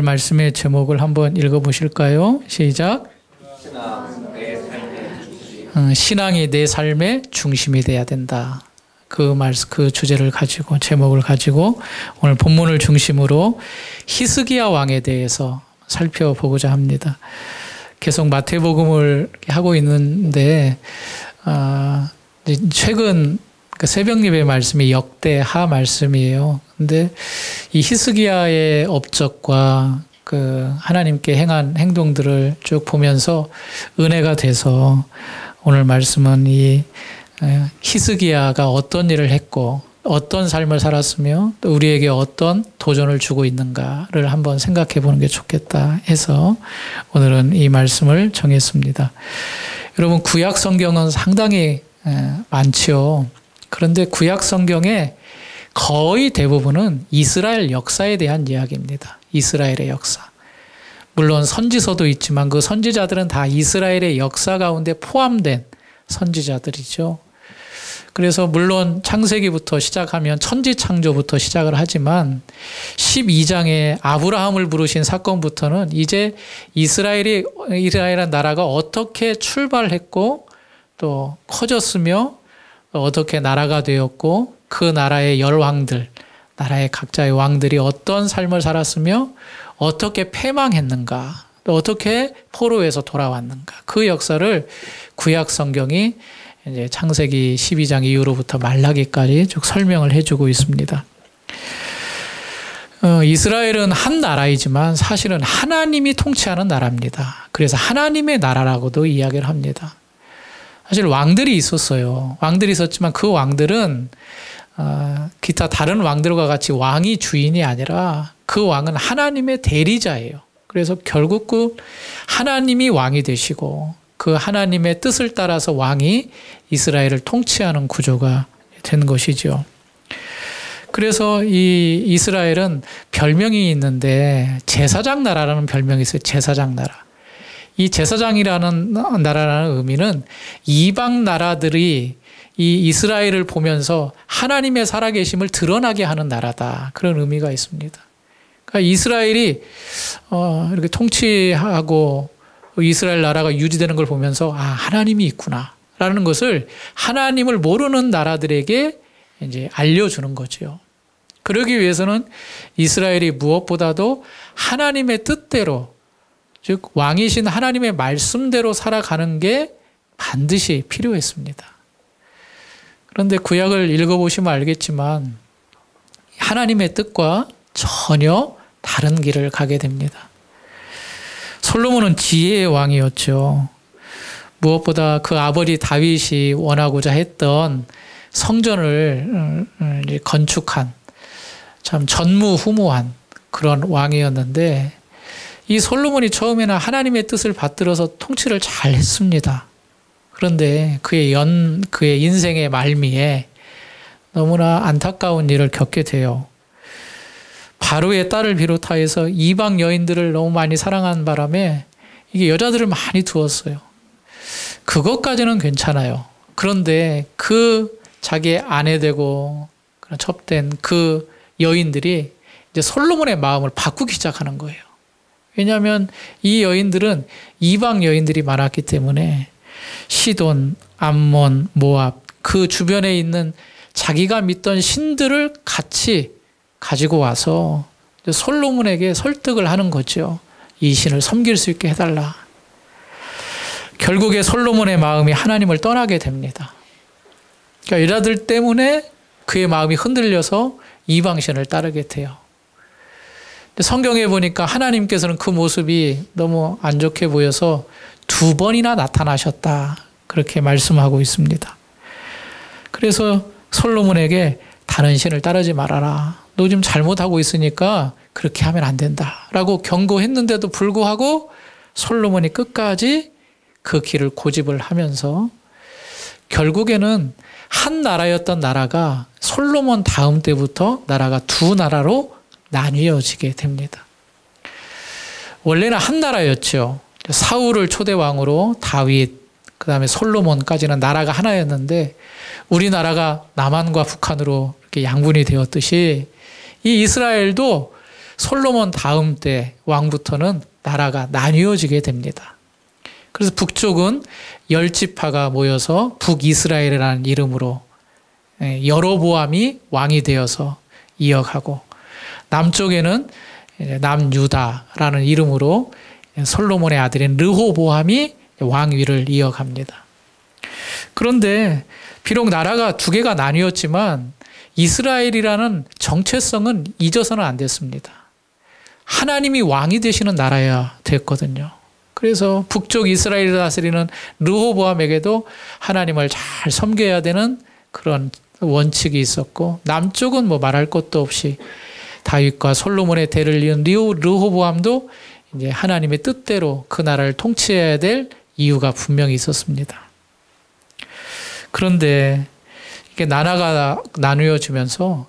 오늘 말씀의 제목을 한번 읽어보실까요? 시작. 신앙이 내 삶의 중심이 돼야 된다. 그 주제를 가지고, 제목을 가지고 오늘 본문을 중심으로 히스기야 왕에 대해서 살펴보고자 합니다. 계속 마태복음을 하고 있는데 최근 새벽 예배 말씀이 역대하 말씀이에요. 근데 이 히스기야의 업적과 하나님께 행한 행동들을 쭉 보면서 은혜가 돼서 오늘 말씀은 이 히스기야가 어떤 일을 했고 어떤 삶을 살았으며 또 우리에게 어떤 도전을 주고 있는가를 한번 생각해 보는 게 좋겠다 해서 오늘은 이 말씀을 정했습니다. 여러분, 구약 성경은 상당히 많죠. 그런데 구약 성경의 거의 대부분은 이스라엘 역사에 대한 이야기입니다. 이스라엘의 역사. 물론 선지서도 있지만 그 선지자들은 다 이스라엘의 역사 가운데 포함된 선지자들이죠. 그래서 물론 창세기부터 시작하면 천지창조부터 시작을 하지만 12장에 아브라함을 부르신 사건부터는 이제 이스라엘이라는 나라가 어떻게 출발했고 또 커졌으며 어떻게 나라가 되었고 그 나라의 열왕들, 나라의 각자의 왕들이 어떤 삶을 살았으며 어떻게 패망했는가, 또 어떻게 포로에서 돌아왔는가, 그 역사를 구약 성경이 이제 창세기 12장 이후로부터 말라기까지 쭉 설명을 해주고 있습니다. 이스라엘은 한 나라이지만 사실은 하나님이 통치하는 나라입니다. 그래서 하나님의 나라라고도 이야기를 합니다. 사실 왕들이 있었어요. 왕들이 있었지만 그 왕들은 기타 다른 왕들과 같이 왕이 주인이 아니라 그 왕은 하나님의 대리자예요. 그래서 결국 그 하나님이 왕이 되시고 그 하나님의 뜻을 따라서 왕이 이스라엘을 통치하는 구조가 된 것이죠. 그래서 이 이스라엘은 별명이 있는데 제사장 나라라는 별명이 있어요. 제사장 나라. 이 제사장이라는 나라라는 의미는 이방 나라들이 이 이스라엘을 보면서 하나님의 살아계심을 드러나게 하는 나라다. 그런 의미가 있습니다. 그러니까 이스라엘이 이렇게 통치하고 이스라엘 나라가 유지되는 걸 보면서 하나님이 있구나 라는 것을 하나님을 모르는 나라들에게 이제 알려주는 거죠. 그러기 위해서는 이스라엘이 무엇보다도 하나님의 뜻대로, 즉 왕이신 하나님의 말씀대로 살아가는 게 반드시 필요했습니다. 그런데 구약을 읽어보시면 알겠지만 하나님의 뜻과 전혀 다른 길을 가게 됩니다. 솔로몬은 지혜의 왕이었죠. 무엇보다 그 아버지 다윗이 원하고자 했던 성전을 건축한 참 전무후무한 그런 왕이었는데 이 솔로몬이 처음에는 하나님의 뜻을 받들어서 통치를 잘 했습니다. 그런데 그의 인생의 말미에 너무나 안타까운 일을 겪게 돼요. 바로의 딸을 비롯하여서 이방 여인들을 너무 많이 사랑한 바람에 이게 여자들을 많이 두었어요. 그것까지는 괜찮아요. 그런데 그 자기의 아내 되고 첩된 그 여인들이 이제 솔로몬의 마음을 바꾸기 시작하는 거예요. 왜냐하면 이 여인들은 이방 여인들이 많았기 때문에 시돈, 암몬, 모압 그 주변에 있는 자기가 믿던 신들을 같이 가지고 와서 솔로몬에게 설득을 하는 거죠. 이 신을 섬길 수 있게 해달라. 결국에 솔로몬의 마음이 하나님을 떠나게 됩니다. 그러니까 여자들 때문에 그의 마음이 흔들려서 이방신을 따르게 돼요. 성경에 보니까 하나님께서는 그 모습이 너무 안 좋게 보여서 2번이나 나타나셨다. 그렇게 말씀하고 있습니다. 그래서 솔로몬에게 다른 신을 따르지 말아라. 너 지금 잘못하고 있으니까 그렇게 하면 안 된다. 라고 경고했는데도 불구하고 솔로몬이 끝까지 그 길을 고집을 하면서 결국에는 한 나라였던 나라가 솔로몬 다음 때부터 나라가 2나라로 나뉘어지게 됩니다. 원래는 한 나라였죠. 사울을 초대왕으로 다윗, 그 다음에 솔로몬까지는 나라가 하나였는데 우리나라가 남한과 북한으로 이렇게 양분이 되었듯이 이 이스라엘도 솔로몬 다음 때 왕부터는 나라가 나뉘어지게 됩니다. 그래서 북쪽은 10지파가 모여서 북이스라엘이라는 이름으로 여로보암이 왕이 되어서 이어가고, 남쪽에는 남유다라는 이름으로 솔로몬의 아들인 르호보암이 왕위를 이어갑니다. 그런데 비록 나라가 두 개가 나뉘었지만 이스라엘이라는 정체성은 잊어서는 안 됐습니다. 하나님이 왕이 되시는 나라야 됐거든요. 그래서 북쪽 이스라엘을 다스리는 르호보암에게도 하나님을 잘 섬겨야 되는 그런 원칙이 있었고, 남쪽은 뭐 말할 것도 없이 다윗과 솔로몬의 대를 이은 르호보암도 이제 하나님의 뜻대로 그 나라를 통치해야 될 이유가 분명히 있었습니다. 그런데 이게 나라가 나누어지면서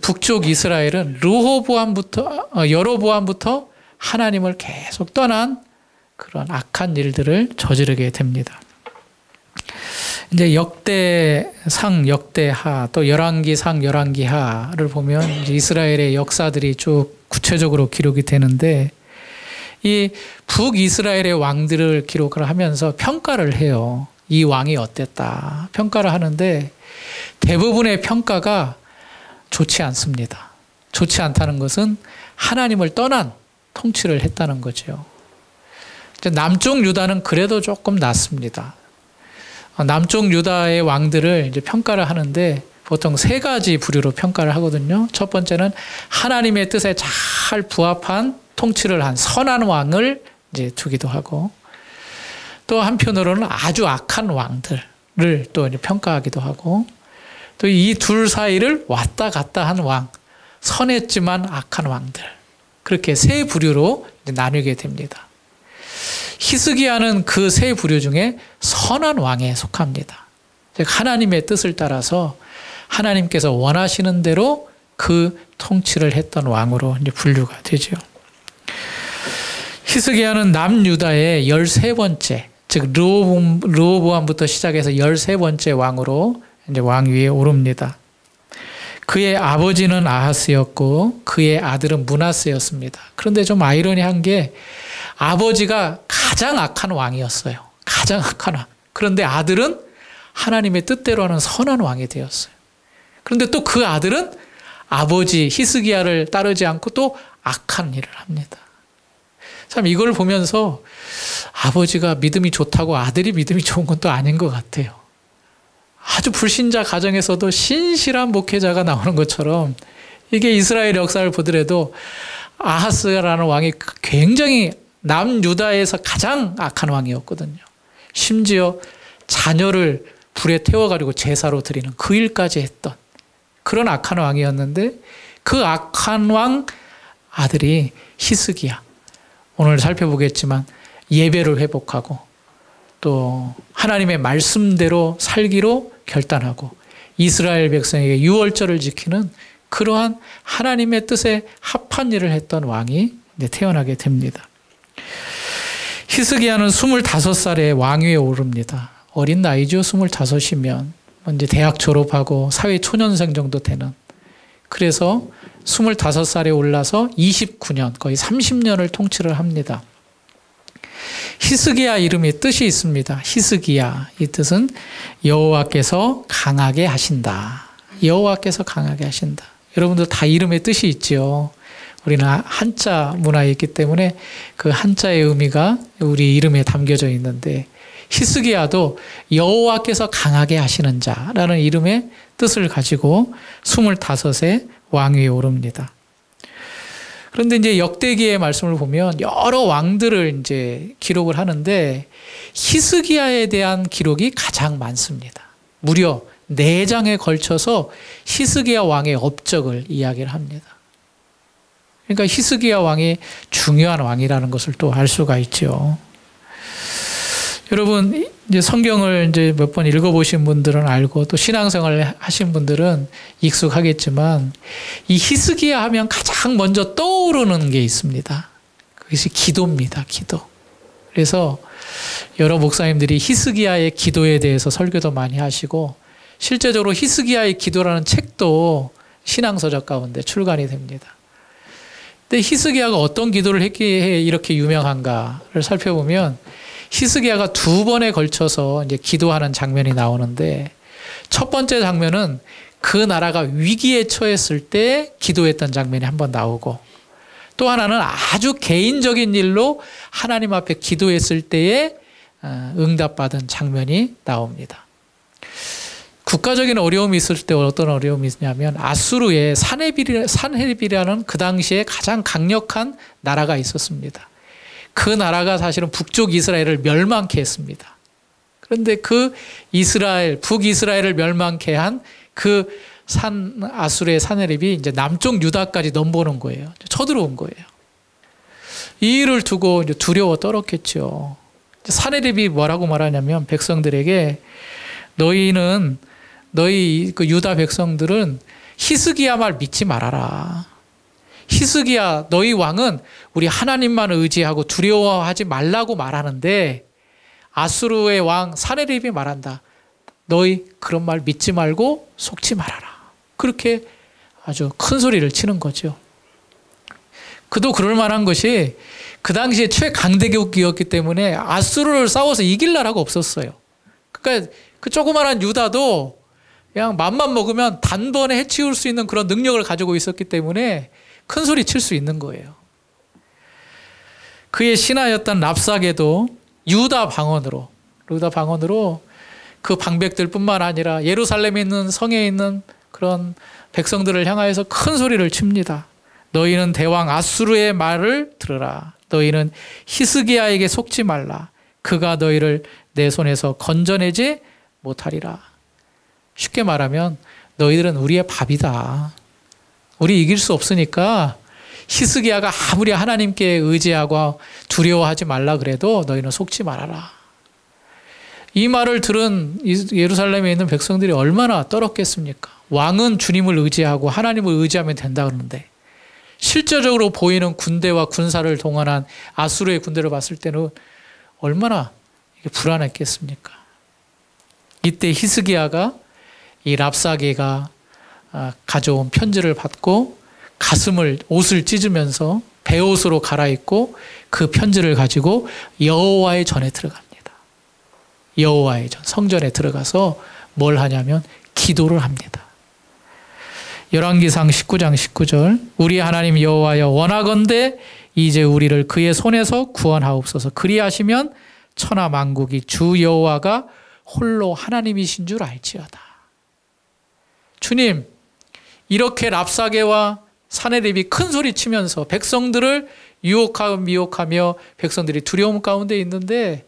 북쪽 이스라엘은 여로보암부터 하나님을 계속 떠난 그런 악한 일들을 저지르게 됩니다. 이제 역대상, 역대하, 또 열왕기상, 열왕기하를 보면 이제 이스라엘의 역사들이 쭉 구체적으로 기록이 되는데, 이 북이스라엘의 왕들을 기록을 하면서 평가를 해요. 이 왕이 어땠다 평가를 하는데 대부분의 평가가 좋지 않습니다. 좋지 않다는 것은 하나님을 떠난 통치를 했다는 거죠. 남쪽 유다는 그래도 조금 낫습니다. 남쪽 유다의 왕들을 이제 평가를 하는데 보통 세 가지 부류로 평가를 하거든요. 첫 번째는 하나님의 뜻에 잘 부합한 통치를 한 선한 왕을 이제 두기도 하고, 또 한편으로는 아주 악한 왕들을 또 이제 평가하기도 하고, 또 이 둘 사이를 왔다 갔다 한 왕, 선했지만 악한 왕들, 그렇게 세 부류로 이제 나누게 됩니다. 히스기야는 그 세 부류 중에 선한 왕에 속합니다. 즉 하나님의 뜻을 따라서 하나님께서 원하시는 대로 그 통치를 했던 왕으로 이제 분류가 되죠. 히스기야는 남유다의 13번째, 즉 르호보암부터 시작해서 13번째 왕으로 이제 왕위에 오릅니다. 그의 아버지는 아하스였고 그의 아들은 므낫세였습니다. 그런데 좀 아이러니한 게 아버지가 가장 악한 왕이었어요. 가장 악한 왕. 그런데 아들은 하나님의 뜻대로 하는 선한 왕이 되었어요. 그런데 또 그 아들은 아버지 히스기야를 따르지 않고 또 악한 일을 합니다. 참 이걸 보면서 아버지가 믿음이 좋다고 아들이 믿음이 좋은 건 또 아닌 것 같아요. 아주 불신자 가정에서도 신실한 목회자가 나오는 것처럼 이게 이스라엘 역사를 보더라도 아하스라는 왕이 굉장히 남유다에서 가장 악한 왕이었거든요. 심지어 자녀를 불에 태워가지고 제사로 드리는 그 일까지 했던 그런 악한 왕이었는데, 그 악한 왕 아들이 히스기야, 오늘 살펴보겠지만 예배를 회복하고 또 하나님의 말씀대로 살기로 결단하고 이스라엘 백성에게 유월절을 지키는 그러한 하나님의 뜻에 합한 일을 했던 왕이 태어나게 됩니다. 히스기야는 25살에 왕위에 오릅니다. 어린 나이죠. 25이면 이제 대학 졸업하고 사회 초년생 정도 되는. 그래서 25살에 올라서 29년, 거의 30년을 통치를 합니다. 히스기야 이름에 뜻이 있습니다. 히스기야, 이 뜻은 여호와께서 강하게 하신다. 여호와께서 강하게 하신다. 여러분들 다 이름에 뜻이 있죠. 우리는 한자 문화에 있기 때문에 그 한자의 의미가 우리 이름에 담겨져 있는데, 히스기야도 여호와께서 강하게 하시는 자라는 이름의 뜻을 가지고 25세 왕위에 오릅니다. 그런데 이제 역대기의 말씀을 보면 여러 왕들을 이제 기록을 하는데 히스기야에 대한 기록이 가장 많습니다. 무려 4장에 걸쳐서 히스기야 왕의 업적을 이야기를 합니다. 그러니까 히스기야 왕이 중요한 왕이라는 것을 또 알 수가 있죠. 여러분 이제 성경을 이제 몇 번 읽어보신 분들은 알고 또 신앙생활을 하신 분들은 익숙하겠지만 이 히스기야 하면 가장 먼저 떠오르는 게 있습니다. 그것이 기도입니다. 기도. 그래서 여러 목사님들이 히스기야의 기도에 대해서 설교도 많이 하시고 실제적으로 히스기야의 기도라는 책도 신앙서적 가운데 출간이 됩니다. 근데 히스기야가 어떤 기도를 했기에 이렇게 유명한가를 살펴보면 히스기야가 두 번에 걸쳐서 이제 기도하는 장면이 나오는데 첫 번째 장면은 그 나라가 위기에 처했을 때 기도했던 장면이 한번 나오고 또 하나는 아주 개인적인 일로 하나님 앞에 기도했을 때에 응답받은 장면이 나옵니다. 국가적인 어려움이 있을 때 어떤 어려움이 있냐면 아수르의 산헤립이라는 그 당시에 가장 강력한 나라가 있었습니다. 그 나라가 사실은 북쪽 이스라엘을 멸망케 했습니다. 그런데 그 북이스라엘을 멸망케 한 그 아수르의 산헤립이 이제 남쪽 유다까지 넘보는 거예요. 쳐들어온 거예요. 이 일을 두고 이제 두려워 떨었겠죠. 산헤립이 뭐라고 말하냐면 백성들에게 너희 그 유다 백성들은 히스기야 말 믿지 말아라. 히스기야 너희 왕은 우리 하나님만 의지하고 두려워하지 말라고 말하는데 아수르의 왕 산헤립이 말한다. 너희 그런 말 믿지 말고 속지 말아라. 그렇게 아주 큰 소리를 치는 거죠. 그도 그럴 만한 것이 그 당시에 최강대국이었기 때문에 아수르를 싸워서 이길 나라가 없었어요. 그러니까 그 조그마한 유다도 그냥 맘만 먹으면 단번에 해치울 수 있는 그런 능력을 가지고 있었기 때문에 큰 소리 칠 수 있는 거예요. 그의 신하였던 랍사게도 유다 방언으로 그 방백들뿐만 아니라 예루살렘에 있는 성에 있는 그런 백성들을 향하여서 큰 소리를 칩니다. 너희는 대왕 아수르의 말을 들으라. 너희는 히스기야에게 속지 말라. 그가 너희를 내 손에서 건져내지 못하리라. 쉽게 말하면 너희들은 우리의 밥이다. 우리 이길 수 없으니까 히스기야가 아무리 하나님께 의지하고 두려워하지 말라 그래도 너희는 속지 말아라. 이 말을 들은 예루살렘에 있는 백성들이 얼마나 떨었겠습니까? 왕은 주님을 의지하고 하나님을 의지하면 된다 그러는데 실제적으로 보이는 군대와 군사를 동원한 아수르의 군대를 봤을 때는 얼마나 불안했겠습니까? 이때 히스기야가 이 랍사게가 가져온 편지를 받고 옷을 찢으면서 베옷으로 갈아입고 그 편지를 가지고 여호와의 전에 들어갑니다. 여호와의 전 성전에 들어가서 뭘 하냐면 기도를 합니다. 열왕기상 19장 19절 우리 하나님 여호와여 원하건대 이제 우리를 그의 손에서 구원하옵소서. 그리하시면 천하 만국이 주 여호와가 홀로 하나님이신 줄 알지어다. 주님, 이렇게 랍사게와 산헤립이 큰 소리 치면서 백성들을 유혹하고 미혹하며 백성들이 두려움 가운데 있는데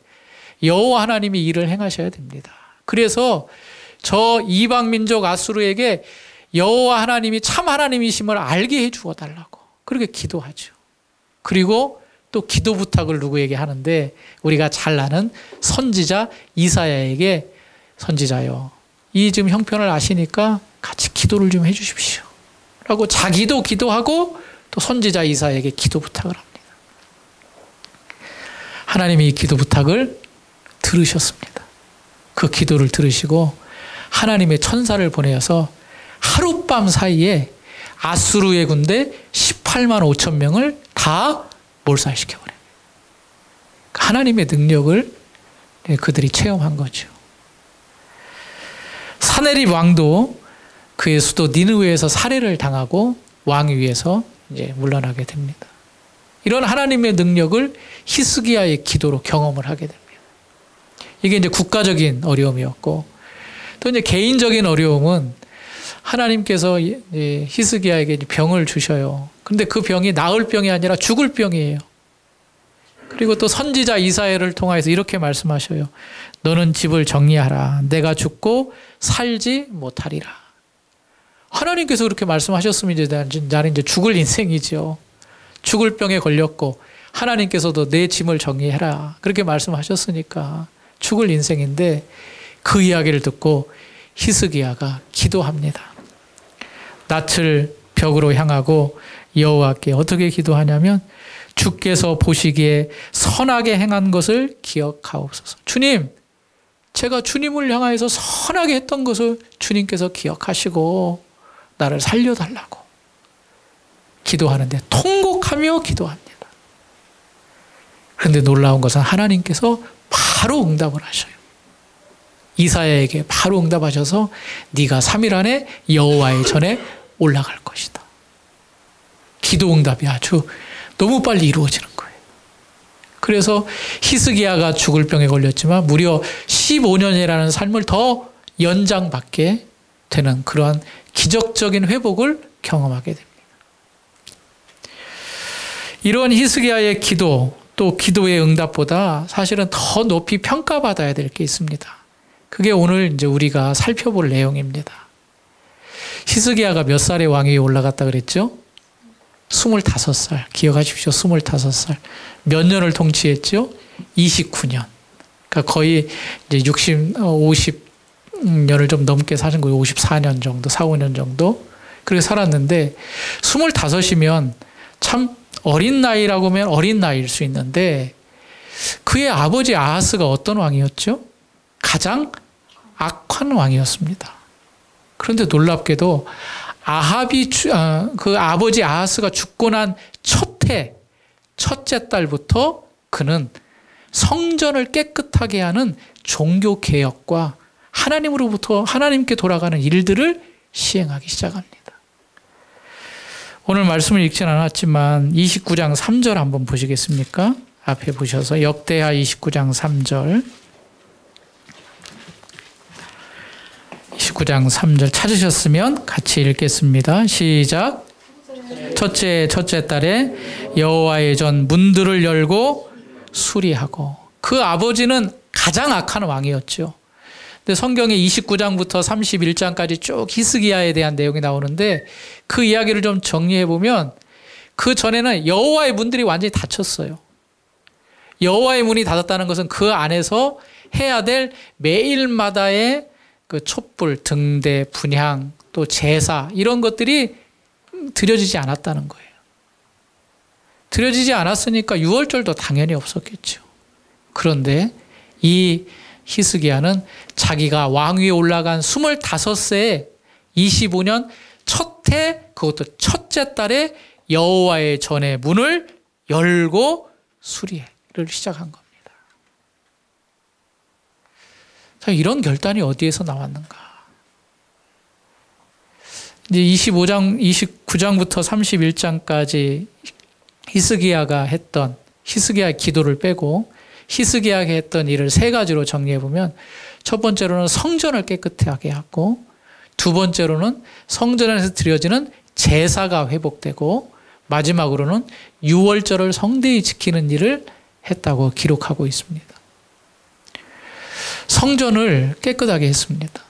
여호와 하나님이 일을 행하셔야 됩니다. 그래서 저 이방 민족 아수르에게 여호와 하나님이 참 하나님이심을 알게 해 주어 달라고 그렇게 기도하죠. 그리고 또 기도 부탁을 누구에게 하는데 우리가 잘 아는 선지자 이사야에게 선지자요, 이 지금 형편을 아시니까 같이 기도를 좀 해 주십시오 라고 자기도 기도하고 또 선지자 이사야에게 기도 부탁을 합니다. 하나님이 이 기도 부탁을 들으셨습니다. 그 기도를 들으시고 하나님의 천사를 보내어서 하룻밤 사이에 아수르의 군대 18만 5천 명을 다 몰살시켜버려요. 하나님의 능력을 그들이 체험한 거죠. 산헤립 왕도 그의 수도 니느웨에서 살해를 당하고 왕위에서 이제 물러나게 됩니다. 이런 하나님의 능력을 히스기야의 기도로 경험을 하게 됩니다. 이게 이제 국가적인 어려움이었고 또 이제 개인적인 어려움은 하나님께서 히스기야에게 병을 주셔요. 근데 그 병이 나을 병이 아니라 죽을 병이에요. 그리고 또 선지자 이사야를 통해서 이렇게 말씀하셔요. 너는 집을 정리하라. 내가 죽고 살지 못하리라. 하나님께서 그렇게 말씀하셨으면 나는 이제 죽을 인생이죠. 죽을 병에 걸렸고 하나님께서도 내 짐을 정리해라. 그렇게 말씀하셨으니까 죽을 인생인데 그 이야기를 듣고 히스기야가 기도합니다. 낯을 벽으로 향하고 여호와께 어떻게 기도하냐면 주께서 보시기에 선하게 행한 것을 기억하옵소서. 주님, 제가 주님을 향하여서 선하게 했던 것을 주님께서 기억하시고 나를 살려달라고 기도하는데 통곡하는 하며 기도합니다. 그런데 놀라운 것은 하나님께서 바로 응답을 하셔요. 이사야에게 바로 응답하셔서 네가 3일 안에 여호와의 전에 올라갈 것이다. 기도 응답이 아주 너무 빨리 이루어지는 거예요. 그래서 히스기야가 죽을 병에 걸렸지만 무려 15년이라는 삶을 더 연장받게 되는 그러한 기적적인 회복을 경험하게 됩니다. 이런 히스기야의 기도, 또 기도의 응답보다 사실은 더 높이 평가받아야 될 게 있습니다. 그게 오늘 이제 우리가 살펴볼 내용입니다. 히스기야가 몇 살에 왕위에 올라갔다 그랬죠? 25살. 기억하십시오. 25살. 몇 년을 통치했죠? 29년. 그러니까 거의 이제 50년을 좀 넘게 사신 거예요. 54년 정도, 4, 5년 정도. 그렇게 살았는데 25이면 참 어린 나이라고 하면 어린 나이일 수 있는데 그의 아버지 아하스가 어떤 왕이었죠? 가장 악한 왕이었습니다. 그런데 놀랍게도 그 아버지 아하스가 죽고 난 첫째 달부터 그는 성전을 깨끗하게 하는 종교 개혁과 하나님으로부터 하나님께 돌아가는 일들을 시행하기 시작합니다. 오늘 말씀을 읽지는 않았지만 29장 3절 한번 보시겠습니까? 앞에 보셔서 역대하 29장 3절 29장 3절 찾으셨으면 같이 읽겠습니다. 시작. 첫째 달에 여호와의 전 문들을 열고 수리하고. 그 아버지는 가장 악한 왕이었죠. 근데 성경에 29장부터 31장까지 쭉 히스기야에 대한 내용이 나오는데 그 이야기를 좀 정리해 보면 그 전에는 여호와의 문들이 완전히 닫혔어요. 여호와의 문이 닫았다는 것은 그 안에서 해야 될 매일마다의 그 촛불, 등대, 분향, 또 제사 이런 것들이 드려지지 않았다는 거예요. 드려지지 않았으니까 유월절도 당연히 없었겠죠. 그런데 이 히스기야는 자기가 왕위에 올라간 25세에 25년 첫해 그것도 첫째 달에 여호와의 전의 문을 열고 수리를 시작한 겁니다. 자, 이런 결단이 어디에서 나왔는가? 이제 29장부터 31장까지 히스기야의 기도를 빼고 히스기야가 했던 일을 세 가지로 정리해 보면 첫 번째로는 성전을 깨끗하게 하고 두 번째로는 성전에서 드려지는 제사가 회복되고 마지막으로는 유월절을 성대히 지키는 일을 했다고 기록하고 있습니다. 성전을 깨끗하게 했습니다.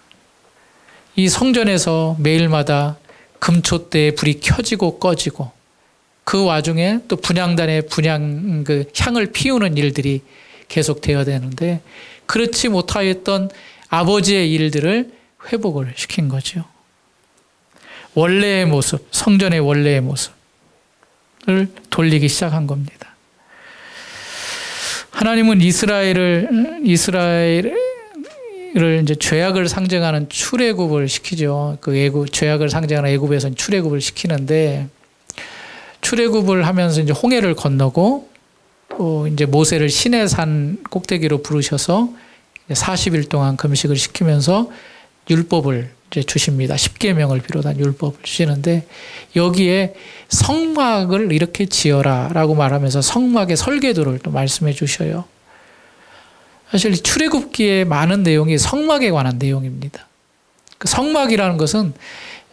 이 성전에서 매일마다 금촛대에 불이 켜지고 꺼지고 그 와중에 또 분향단에 그 향을 피우는 일들이 계속되어야 되는데 그렇지 못하였던 아버지의 일들을 회복을 시킨 거죠. 원래의 모습, 성전의 원래의 모습을 돌리기 시작한 겁니다. 하나님은 이스라엘을 이제 죄악을 상징하는 출애굽을 시키죠. 그 죄악을 상징하는 애굽에서는 출애굽을 시키는데 출애굽을 하면서 이제 홍해를 건너고 또 이제 모세를 시내산 꼭대기로 부르셔서 40일 동안 금식을 시키면서 율법을 이제 주십니다. 십계명을 비롯한 율법을 주시는데 여기에 성막을 이렇게 지어라라고 말하면서 성막의 설계도를 또 말씀해 주셔요. 사실 출애굽기에 많은 내용이 성막에 관한 내용입니다. 그 성막이라는 것은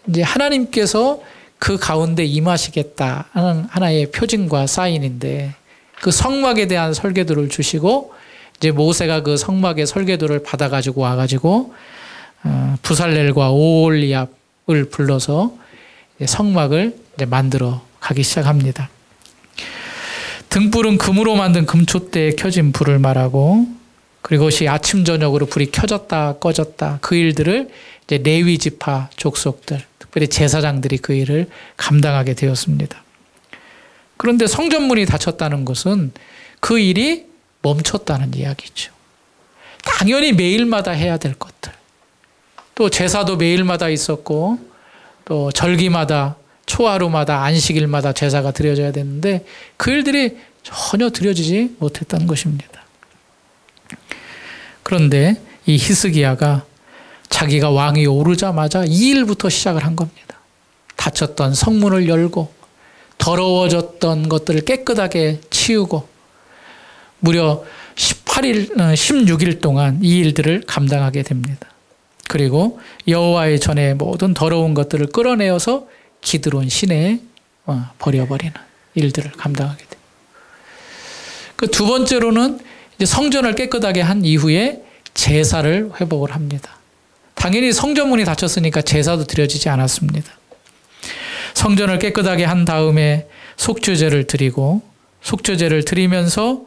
이제 하나님께서 그 가운데 임하시겠다는 하나의 표징과 사인인데 그 성막에 대한 설계도를 주시고 이제 모세가 그 성막의 설계도를 받아가지고 와가지고 부살렐과 오홀리압을 불러서 성막을 이제 만들어 가기 시작합니다. 등불은 금으로 만든 금촛대에 켜진 불을 말하고 그리고 그것이 아침 저녁으로 불이 켜졌다 꺼졌다 그 일들을 이제 레위 지파 족속들 특별히 제사장들이 그 일을 감당하게 되었습니다. 그런데 성전문이 닫혔다는 것은 그 일이 멈췄다는 이야기죠. 당연히 매일마다 해야 될 것들 또 제사도 매일마다 있었고 또 절기마다 초하루마다 안식일마다 제사가 드려져야 되는데 그 일들이 전혀 드려지지 못했던 것입니다. 그런데 이 히스기야가 자기가 왕이 오르자마자 이 일부터 시작을 한 겁니다. 닫혔던 성문을 열고 더러워졌던 것들을 깨끗하게 치우고 무려 16일 동안 이 일들을 감당하게 됩니다. 그리고 여호와의 전에 모든 더러운 것들을 끌어내어서 기드론 시내에 버려버리는 일들을 감당하게 됩니다. 그 두 번째로는 이제 성전을 깨끗하게 한 이후에 제사를 회복을 합니다. 당연히 성전문이 닫혔으니까 제사도 드려지지 않았습니다. 성전을 깨끗하게 한 다음에 속죄제를 드리고 속죄제를 드리면서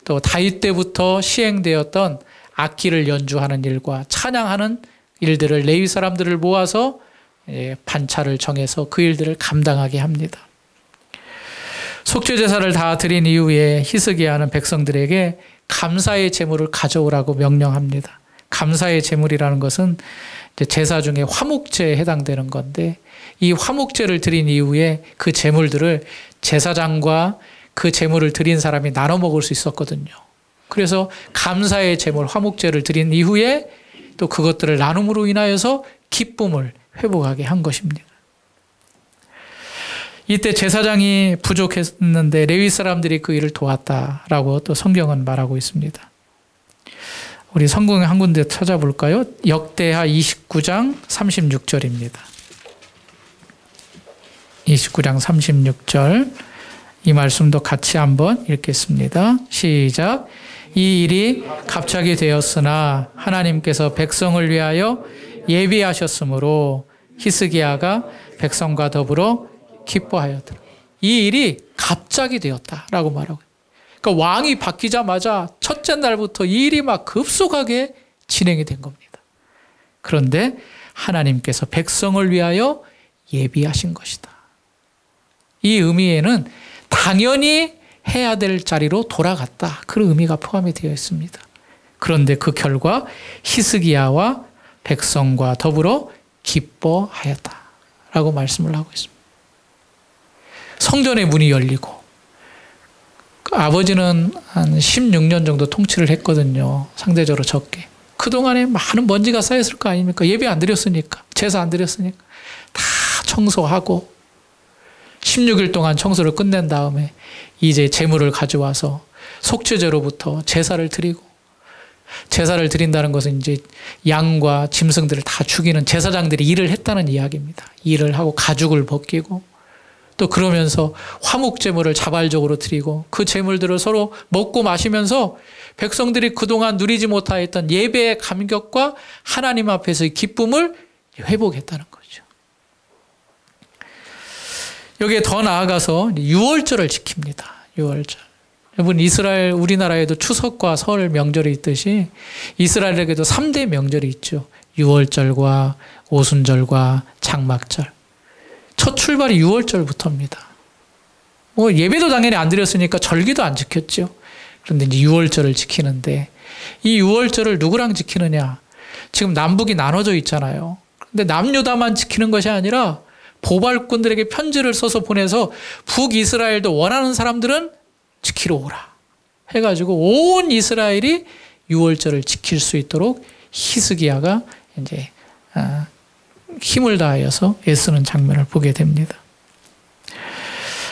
또 다윗 때부터 시행되었던 악기를 연주하는 일과 찬양하는 일들을 레위 사람들을 모아서 반차를 정해서 그 일들을 감당하게 합니다. 속죄제사를 다 드린 이후에 히스기야는 백성들에게 감사의 제물을 가져오라고 명령합니다. 감사의 제물이라는 것은 제사 중에 화목제에 해당되는 건데 이 화목제를 드린 이후에 그 제물들을 제사장과 그 제물을 드린 사람이 나눠 먹을 수 있었거든요. 그래서 감사의 제물 화목제를 드린 이후에 또 그것들을 나눔으로 인하여서 기쁨을 회복하게 한 것입니다. 이때 제사장이 부족했는데 레위 사람들이 그 일을 도왔다라고 또 성경은 말하고 있습니다. 우리 성경에 한 군데 찾아볼까요? 역대하 29장 36절입니다. 29장 36절 이 말씀도 같이 한번 읽겠습니다. 시작. 이 일이 갑자기 되었으나 하나님께서 백성을 위하여 예비하셨으므로 히스기야가 백성과 더불어 기뻐하였더라. 이 일이 갑자기 되었다라고 말하고, 그러니까 왕이 바뀌자마자 첫째 날부터 이 일이 막 급속하게 진행이 된 겁니다. 그런데 하나님께서 백성을 위하여 예비하신 것이다. 이 의미에는 당연히 해야 될 자리로 돌아갔다. 그런 의미가 포함이 되어 있습니다. 그런데 그 결과 히스기야와 백성과 더불어 기뻐하였다라고 말씀을 하고 있습니다. 성전의 문이 열리고 아버지는 한 16년 정도 통치를 했거든요. 상대적으로 적게. 그동안에 많은 먼지가 쌓였을 거 아닙니까? 예배 안 드렸으니까. 제사 안 드렸으니까. 다 청소하고 16일 동안 청소를 끝낸 다음에 이제 제물을 가져와서 속죄제로부터 제사를 드리고, 제사를 드린다는 것은 이제 양과 짐승들을 다 죽이는 제사장들이 일을 했다는 이야기입니다. 일을 하고 가죽을 벗기고 또 그러면서 화목제물을 자발적으로 드리고 그 제물들을 서로 먹고 마시면서 백성들이 그동안 누리지 못하였던 예배의 감격과 하나님 앞에서의 기쁨을 회복했다는 거죠. 여기에 더 나아가서 유월절을 지킵니다. 유월절. 여러분, 이스라엘, 우리나라에도 추석과 설 명절이 있듯이 이스라엘에게도 3대 명절이 있죠. 유월절과 오순절과 장막절. 첫 출발이 유월절부터입니다. 뭐 예배도 당연히 안 드렸으니까 절기도 안 지켰죠. 그런데 이제 유월절을 지키는데 이 유월절을 누구랑 지키느냐? 지금 남북이 나눠져 있잖아요. 근데 남유다만 지키는 것이 아니라 보발꾼들에게 편지를 써서 보내서 북이스라엘도 원하는 사람들은 지키러 오라 해가지고 온 이스라엘이 유월절을 지킬 수 있도록 히스기야가 이제 힘을 다하여서 애쓰는 장면을 보게 됩니다.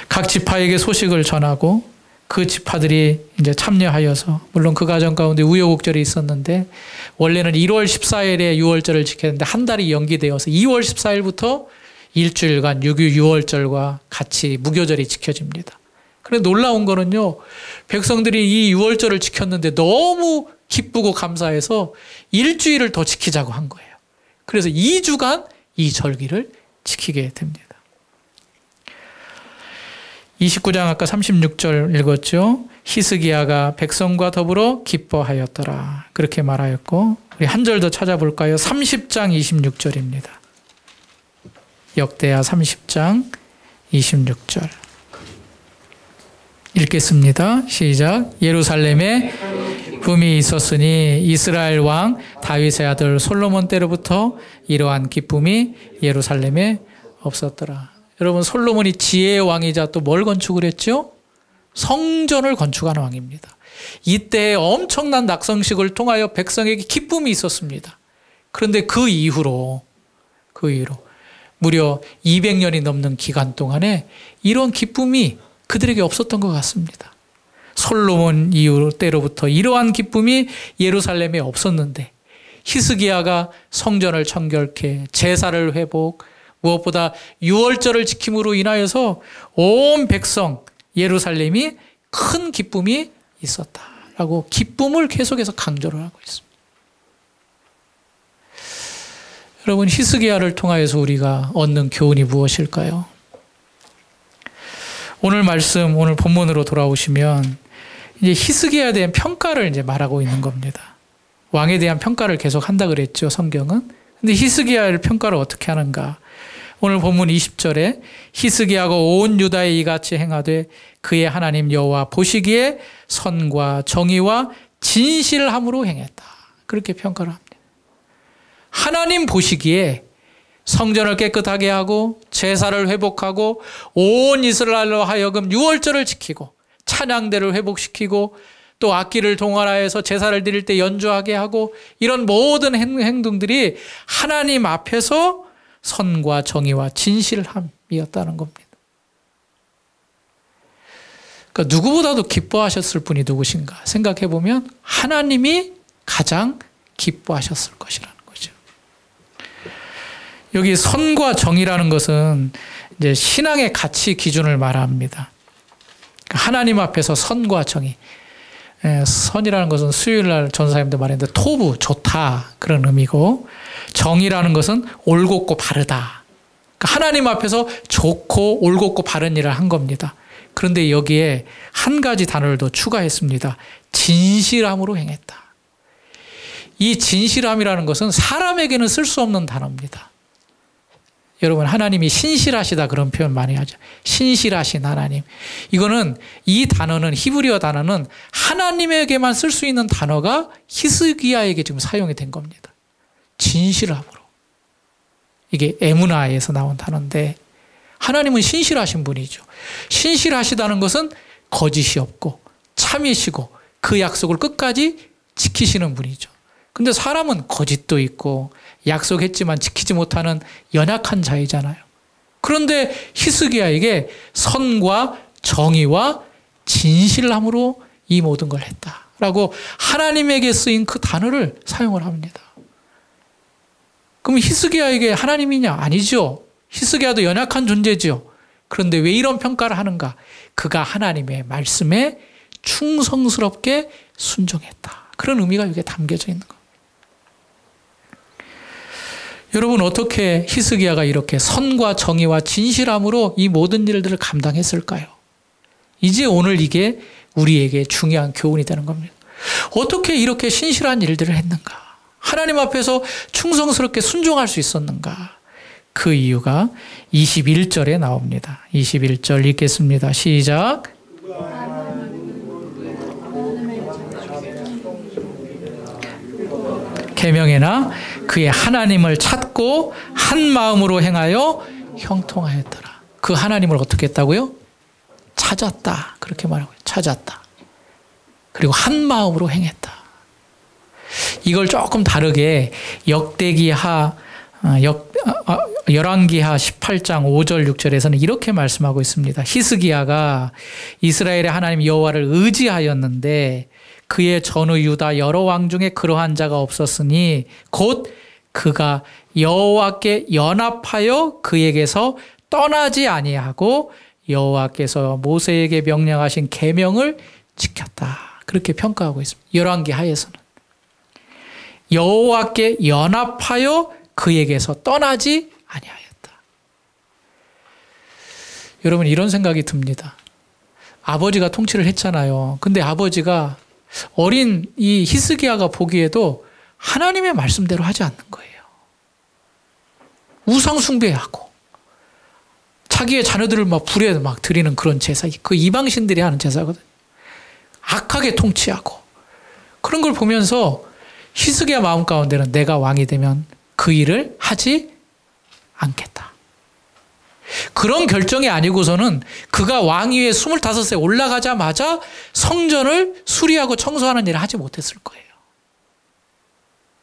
각 지파에게 소식을 전하고 그 지파들이 이제 참여하여서, 물론 그 과정 가운데 우여곡절이 있었는데 원래는 1월 14일에 유월절을 지켰는데 한 달이 연기되어서 2월 14일부터 일주일간 6.25 유월절과 같이 무교절이 지켜집니다. 그런데 놀라운 거는요, 백성들이 이 유월절을 지켰는데 너무 기쁘고 감사해서 일주일을 더 지키자고 한 거예요. 그래서 2주간 이 절기를 지키게 됩니다. 29장 아까 36절 읽었죠. 히스기야가 백성과 더불어 기뻐하였더라. 그렇게 말하였고, 우리 한 절 더 찾아볼까요? 30장 26절입니다. 역대하 30장 26절. 읽겠습니다. 시작. 예루살렘에 기쁨이 있었으니 이스라엘 왕 다윗의 아들 솔로몬 때로부터 이러한 기쁨이 예루살렘에 없었더라. 여러분 솔로몬이 지혜의 왕이자 또 뭘 건축을 했죠? 성전을 건축하는 왕입니다. 이때 엄청난 낙성식을 통하여 백성에게 기쁨이 있었습니다. 그런데 그 이후로 무려 200년이 넘는 기간 동안에 이런 기쁨이 그들에게 없었던 것 같습니다. 솔로몬 이후 때로부터 이러한 기쁨이 예루살렘에 없었는데 히스기야가 성전을 청결케 제사를 회복, 무엇보다 유월절을 지킴으로 인하여서 온 백성 예루살렘이 큰 기쁨이 있었다라고 기쁨을 계속해서 강조를 하고 있습니다. 여러분, 히스기야를 통하여서 우리가 얻는 교훈이 무엇일까요? 오늘 말씀, 오늘 본문으로 돌아오시면 이제 히스기야에 대한 평가를 이제 말하고 있는 겁니다. 왕에 대한 평가를 계속 한다 그랬죠, 성경은. 근데 히스기야의 평가를 어떻게 하는가? 오늘 본문 20절에 히스기야가 온 유다에 이같이 행하되 그의 하나님 여호와 보시기에 선과 정의와 진실함으로 행했다. 그렇게 평가를 합니다. 하나님 보시기에 성전을 깨끗하게 하고 제사를 회복하고 온 이스라엘로 하여금 유월절을 지키고 찬양대를 회복시키고 또 악기를 동원하여서 제사를 드릴 때 연주하게 하고 이런 모든 행동들이 하나님 앞에서 선과 정의와 진실함이었다는 겁니다. 그러니까 누구보다도 기뻐하셨을 분이 누구신가 생각해 보면 하나님이 가장 기뻐하셨을 것이라는 거죠. 여기 선과 정의라는 것은 이제 신앙의 가치 기준을 말합니다. 하나님 앞에서 선과 정의. 선이라는 것은 수요일날 전사님도 말했는데 토부, 좋다 그런 의미고, 정의라는 것은 올곧고 바르다. 그러니까 하나님 앞에서 좋고 올곧고 바른 일을 한 겁니다. 그런데 여기에 한 가지 단어를 더 추가했습니다. 진실함으로 행했다. 이 진실함이라는 것은 사람에게는 쓸 수 없는 단어입니다. 여러분, 하나님이 신실하시다 그런 표현 많이 하죠. 신실하신 하나님. 이거는, 이 단어는, 히브리어 단어는 하나님에게만 쓸 수 있는 단어가 히스기야에게 지금 사용이 된 겁니다. 진실함으로. 이게 에무나에서 나온 단어인데 하나님은 신실하신 분이죠. 신실하시다는 것은 거짓이 없고 참이시고 그 약속을 끝까지 지키시는 분이죠. 근데 사람은 거짓도 있고 약속했지만 지키지 못하는 연약한 자이잖아요. 그런데 히스기야에게 선과 정의와 진실함으로 이 모든 걸 했다라고 하나님에게 쓰인 그 단어를 사용을 합니다. 그럼 히스기야에게 하나님이냐? 아니죠. 히스기야도 연약한 존재죠. 그런데 왜 이런 평가를 하는가? 그가 하나님의 말씀에 충성스럽게 순종했다. 그런 의미가 여기에 담겨져 있는 겁니다. 여러분, 어떻게 히스기야가 이렇게 선과 정의와 진실함으로 이 모든 일들을 감당했을까요? 이제 오늘 이게 우리에게 중요한 교훈이 되는 겁니다. 어떻게 이렇게 신실한 일들을 했는가? 하나님 앞에서 충성스럽게 순종할 수 있었는가? 그 이유가 21절에 나옵니다. 21절 읽겠습니다. 시작. 계명에나 그의 하나님을 찾고 한 마음으로 행하여 형통하였더라. 그 하나님을 어떻게 했다고요? 찾았다. 그렇게 말하고 찾았다. 그리고 한 마음으로 행했다. 이걸 조금 다르게 열왕기하 18장 5절 6절에서는 이렇게 말씀하고 있습니다. 히스기야가 이스라엘의 하나님 여호와를 의지하였는데 그의 전후 유다 여러 왕 중에 그러한 자가 없었으니 곧 그가 여호와께 연합하여 그에게서 떠나지 아니하고 여호와께서 모세에게 명령하신 계명을 지켰다. 그렇게 평가하고 있습니다. 열왕기 하에서는 여호와께 연합하여 그에게서 떠나지 아니하였다. 여러분, 이런 생각이 듭니다. 아버지가 통치를 했잖아요. 근데 아버지가 어린 이 히스기야가 보기에도 하나님의 말씀대로 하지 않는 거예요. 우상 숭배하고 자기의 자녀들을 막 불에 막 드리는 그런 제사, 그 이방신들이 하는 제사거든요. 악하게 통치하고 그런 걸 보면서 히스기야 마음 가운데는 내가 왕이 되면 그 일을 하지 않겠다. 그런 결정이 아니고서는 그가 왕위에 25세 올라가자마자 성전을 수리하고 청소하는 일을 하지 못했을 거예요.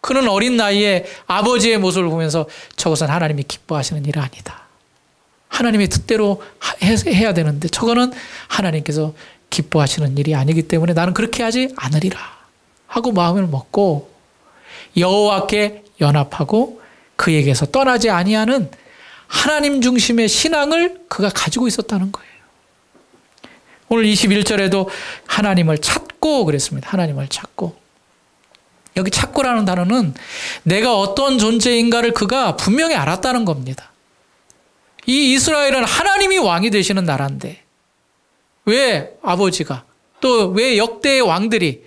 그는 어린 나이에 아버지의 모습을 보면서 저것은 하나님이 기뻐하시는 일이 아니다. 하나님의 뜻대로 해야 되는데 저거는 하나님께서 기뻐하시는 일이 아니기 때문에 나는 그렇게 하지 않으리라 하고 마음을 먹고 여호와께 연합하고 그에게서 떠나지 아니하는 하나님 중심의 신앙을 그가 가지고 있었다는 거예요. 오늘 21절에도 하나님을 찾고 그랬습니다. 하나님을 찾고. 여기 찾고라는 단어는 내가 어떤 존재인가를 그가 분명히 알았다는 겁니다. 이 이스라엘은 하나님이 왕이 되시는 나라인데 왜 아버지가 또 왜 역대의 왕들이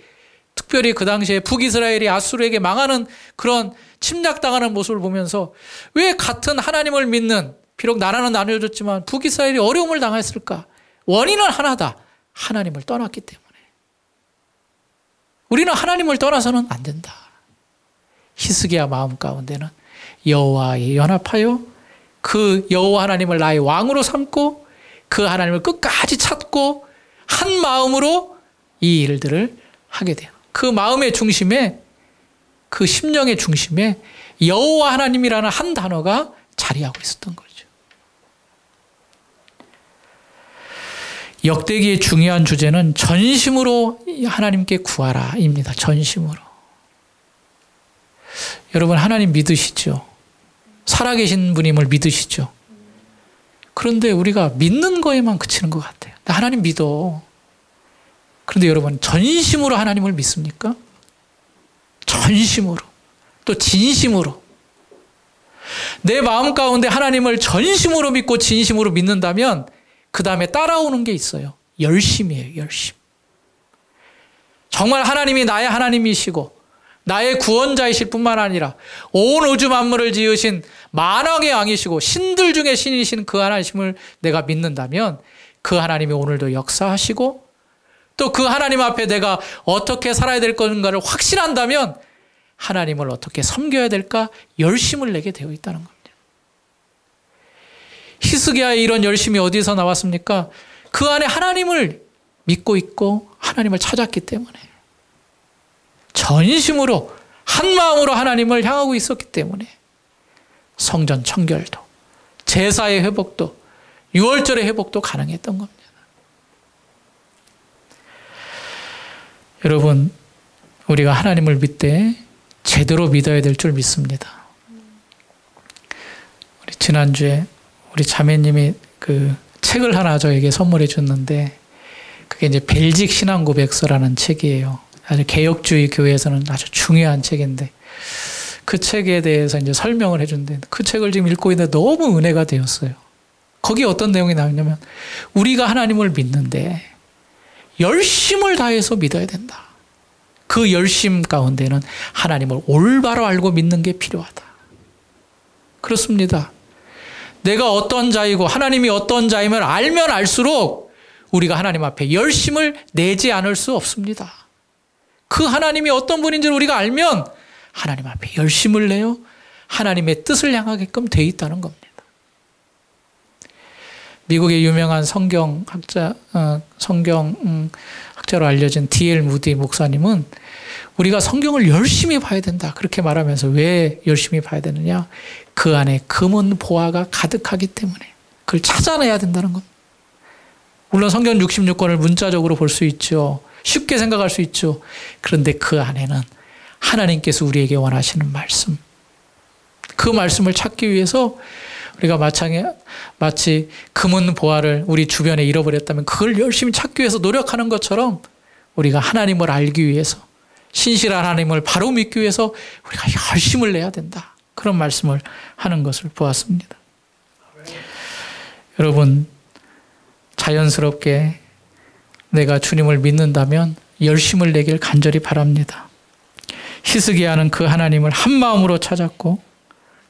특별히 그 당시에 북이스라엘이 아수르에게 망하는 그런 침략당하는 모습을 보면서 왜 같은 하나님을 믿는 비록 나라는 나뉘어졌지만 북이스라엘이 어려움을 당했을까? 원인은 하나다. 하나님을 떠났기 때문에. 우리는 하나님을 떠나서는 안 된다. 히스기야 마음 가운데는 여호와에 연합하여 그 여호와 하나님을 나의 왕으로 삼고 그 하나님을 끝까지 찾고 한 마음으로 이 일들을 하게 돼요. 그 마음의 중심에 그 심령의 중심에 여호와 하나님이라는 한 단어가 자리하고 있었던 거죠. 역대기의 중요한 주제는 전심으로 하나님께 구하라입니다. 전심으로. 여러분 하나님 믿으시죠? 살아계신 분임을 믿으시죠? 그런데 우리가 믿는 거에만 그치는 것 같아요. 나 하나님 믿어. 그런데 여러분 전심으로 하나님을 믿습니까? 전심으로 또 진심으로 내 마음 가운데 하나님을 전심으로 믿고 진심으로 믿는다면 그 다음에 따라오는 게 있어요. 열심이에요. 열심. 정말 하나님이 나의 하나님이시고 나의 구원자이실 뿐만 아니라 온 우주 만물을 지으신 만왕의 왕이시고 신들 중에 신이신 그 하나님을 내가 믿는다면 그 하나님이 오늘도 역사하시고 또 그 하나님 앞에 내가 어떻게 살아야 될 건가를 확신한다면 하나님을 어떻게 섬겨야 될까 열심을 내게 되어 있다는 겁니다. 히스기야의 이런 열심이 어디서 나왔습니까? 그 안에 하나님을 믿고 있고 하나님을 찾았기 때문에 전심으로 한 마음으로 하나님을 향하고 있었기 때문에 성전 청결도 제사의 회복도 유월절의 회복도 가능했던 겁니다. 여러분 우리가 하나님을 믿되 제대로 믿어야 될 줄 믿습니다. 우리 지난주에 우리 자매님이 그 책을 하나 저에게 선물해 줬는데 그게 이제 벨직 신앙 고백서라는 책이에요. 아주 개혁주의 교회에서는 아주 중요한 책인데 그 책에 대해서 이제 설명을 해준대. 그 책을 지금 읽고 있는데 너무 은혜가 되었어요. 거기에 어떤 내용이 나오냐면 우리가 하나님을 믿는데 열심을 다해서 믿어야 된다. 그 열심 가운데는 하나님을 올바로 알고 믿는 게 필요하다. 그렇습니다. 내가 어떤 자이고 하나님이 어떤 자임을 알면 알수록 우리가 하나님 앞에 열심을 내지 않을 수 없습니다. 그 하나님이 어떤 분인지를 우리가 알면 하나님 앞에 열심을 내요 하나님의 뜻을 향하게끔 돼 있다는 겁니다. 미국의 유명한 성경학자로 알려진 D.L. 무디 목사님은 우리가 성경을 열심히 봐야 된다 그렇게 말하면서 왜 열심히 봐야 되느냐? 그 안에 금은 보화가 가득하기 때문에 그걸 찾아내야 된다는 겁니다. 물론 성경 66권을 문자적으로 볼 수 있죠. 쉽게 생각할 수 있죠. 그런데 그 안에는 하나님께서 우리에게 원하시는 말씀, 그 말씀을 찾기 위해서 우리가 마치 금은 보화를 우리 주변에 잃어버렸다면 그걸 열심히 찾기 위해서 노력하는 것처럼 우리가 하나님을 알기 위해서 신실한 하나님을 바로 믿기 위해서 우리가 열심을 내야 된다. 그런 말씀을 하는 것을 보았습니다. 여러분 자연스럽게 내가 주님을 믿는다면 열심을 내길 간절히 바랍니다. 히스기야는 그 하나님을 한 마음으로 찾았고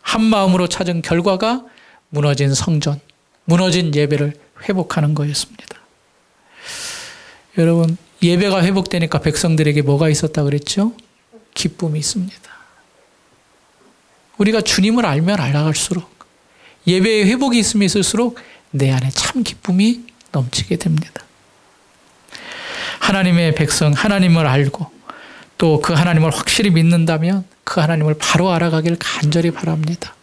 한 마음으로 찾은 결과가 무너진 성전, 무너진 예배를 회복하는 거였습니다. 여러분 예배가 회복되니까 백성들에게 뭐가 있었다 그랬죠? 기쁨이 있습니다. 우리가 주님을 알면 알아갈수록 예배의 회복이 있으면 있을수록 내 안에 참 기쁨이 넘치게 됩니다. 하나님의 백성, 하나님을 알고 또 그 하나님을 확실히 믿는다면 그 하나님을 바로 알아가길 간절히 바랍니다.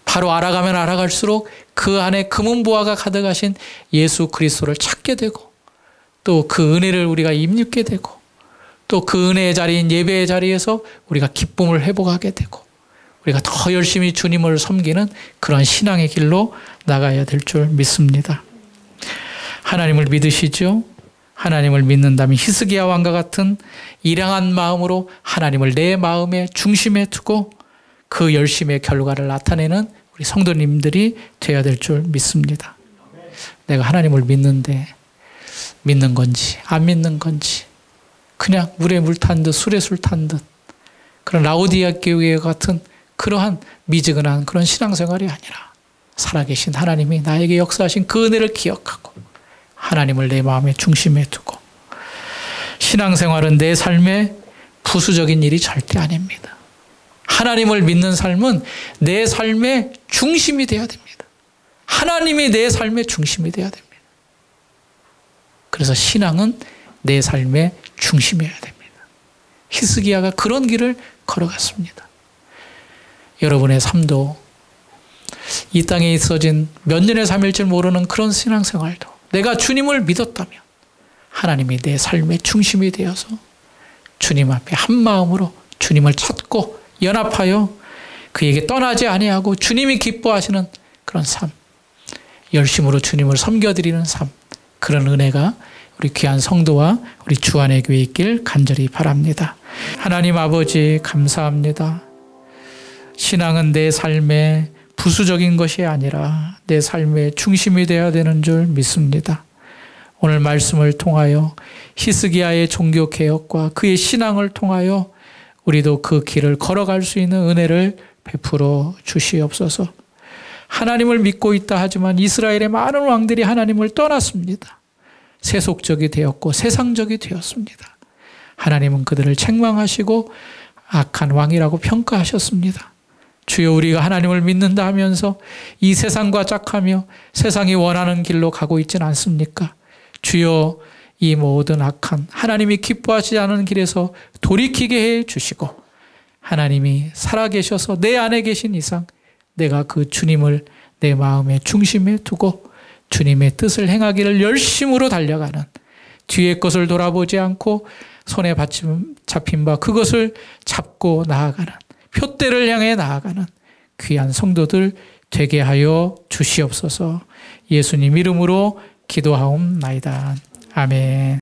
바로 알아가면 알아갈수록 그 안에 금은보화가 가득하신 예수 그리스도를 찾게 되고 또 그 은혜를 우리가 입력게 되고 또 그 은혜의 자리인 예배의 자리에서 우리가 기쁨을 회복하게 되고 우리가 더 열심히 주님을 섬기는 그런 신앙의 길로 나가야 될 줄 믿습니다. 하나님을 믿으시죠? 하나님을 믿는다면 히스기야 왕과 같은 일양한 마음으로 하나님을 내 마음의 중심에 두고 그 열심의 결과를 나타내는 우리 성도님들이 되어야 될 줄 믿습니다. 내가 하나님을 믿는데 믿는 건지 안 믿는 건지 그냥 물에 물 탄 듯 술에 술 탄 듯 그런 라오디아 교회 같은 그러한 미지근한 그런 신앙생활이 아니라 살아계신 하나님이 나에게 역사하신 그 은혜를 기억하고 하나님을 내 마음의 중심에 두고 신앙생활은 내 삶의 부수적인 일이 절대 아닙니다. 하나님을 믿는 삶은 내 삶의 중심이 되어야 됩니다. 하나님이 내 삶의 중심이 되어야 됩니다. 그래서 신앙은 내 삶의 중심이어야 됩니다. 히스기야가 그런 길을 걸어갔습니다. 여러분의 삶도 이 땅에 있어진 몇 년의 삶일지 모르는 그런 신앙생활도 내가 주님을 믿었다면 하나님이 내 삶의 중심이 되어서 주님 앞에 한 마음으로 주님을 찾고 연합하여 그에게 떠나지 아니하고 주님이 기뻐하시는 그런 삶, 열심으로 주님을 섬겨드리는 삶, 그런 은혜가 우리 귀한 성도와 우리 주안의 교회에 있길 간절히 바랍니다. 하나님 아버지 감사합니다. 신앙은 내 삶의 부수적인 것이 아니라 내 삶의 중심이 되어야 되는 줄 믿습니다. 오늘 말씀을 통하여 히스기야의 종교개혁과 그의 신앙을 통하여 우리도 그 길을 걸어갈 수 있는 은혜를 베풀어 주시옵소서. 하나님을 믿고 있다 하지만 이스라엘의 많은 왕들이 하나님을 떠났습니다. 세속적이 되었고 세상적이 되었습니다. 하나님은 그들을 책망하시고 악한 왕이라고 평가하셨습니다. 주여 우리가 하나님을 믿는다 하면서 이 세상과 짝하며 세상이 원하는 길로 가고 있지는 않습니까? 주여 이 모든 악한 하나님이 기뻐하지 않은 길에서 돌이키게 해 주시고 하나님이 살아계셔서 내 안에 계신 이상 내가 그 주님을 내 마음의 중심에 두고 주님의 뜻을 행하기를 열심으로 달려가는 뒤의 것을 돌아보지 않고 손에 잡힌 바 그것을 잡고 나아가는 표대를 향해 나아가는 귀한 성도들 되게 하여 주시옵소서. 예수님 이름으로 기도하옵나이다. 아멘.